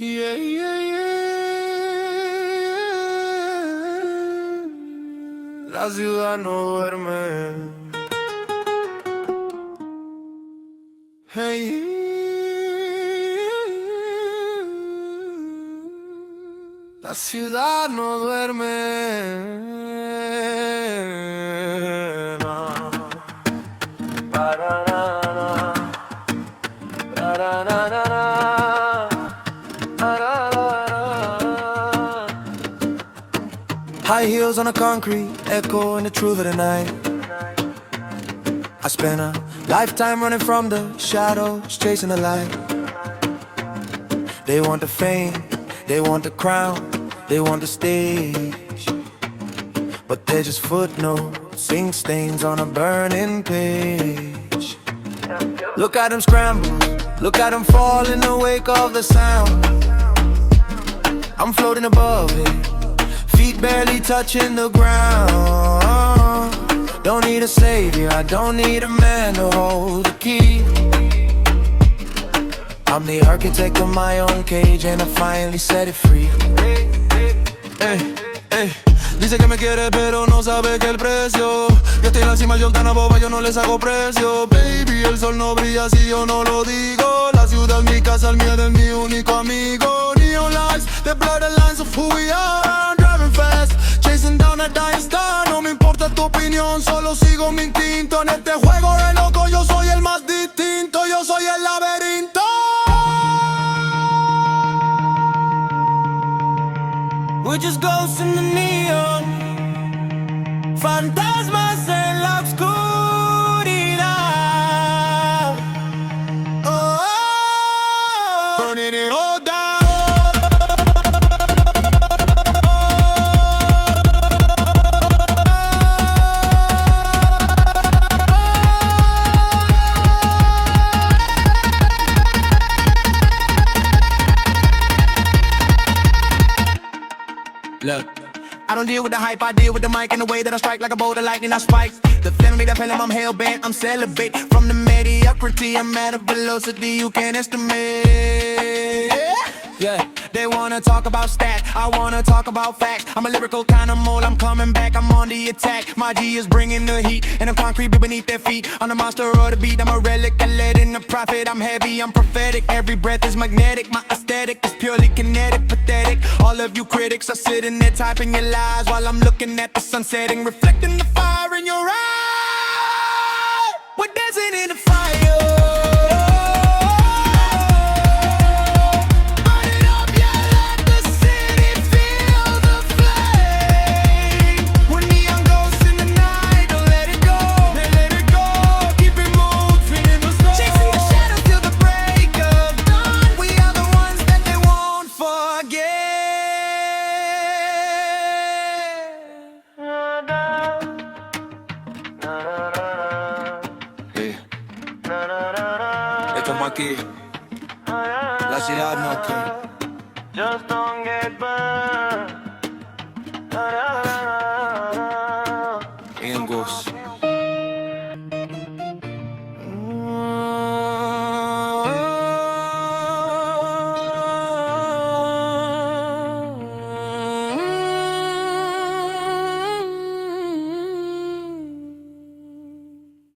Yeah, yeah, yeah. La ciudad no duerme. Hey, la ciudad no duerme. No. Ba-da-da-da. Ba-da-da-da-da. High heels on the concrete, echoing the truth of the night. I spent a lifetime running from the shadows, chasing the light. They want the fame, they want the crown, they want the stage, but they're just footnotes, ink stains on a burning page. Look at them scramble, look at them fall in the wake of the sound. I'm floating above it, feet barely touching the ground. Don't need a savior, I don't need a man to hold the key. I'm the architect of my own cage and I finally set it free. Dice que me quiere pero no sabe que el precio. Yo estoy en la cima, yo tan boba, yo no les hago precio. Baby, el sol no brilla si yo no lo digo. La ciudad es mi casa, el miedo es mi único amigo. Neon lights, they blur the lines of who we are. Driving fast, chasing down a dying star. No me importa tu opinión, solo sigo mi instinto. En este juego de loco yo soy el más distinto. Yo soy el laberinto. We're just ghosts in the neon, fantasmas en la oscuridad. Oh, burning it all down. Look, I don't deal with the hype, I deal with the mic and the way that I strike like a bolt of lightning, I spikes. The family, that film, I'm hell-bent, I'm celibate. From the mediocrity, I'm at a velocity you can't estimate. Yeah, they wanna talk about stats, I wanna talk about facts. I'm a lyrical kind of mole, I'm coming back, I'm on the attack. My G is bringing the heat, and I'm concrete beneath their feet. I'm the monster of the beat, I'm a relic, I led in the prophet. I'm heavy, I'm prophetic, every breath is magnetic. My aesthetic is purely kinetic, pathetic. All of you critics are sitting there typing your lies while I'm looking at the sun setting, reflecting the fire in your eyes. We're dancing in the fire. Estamos aquí, la ciudad no quiere. Just don't get burned.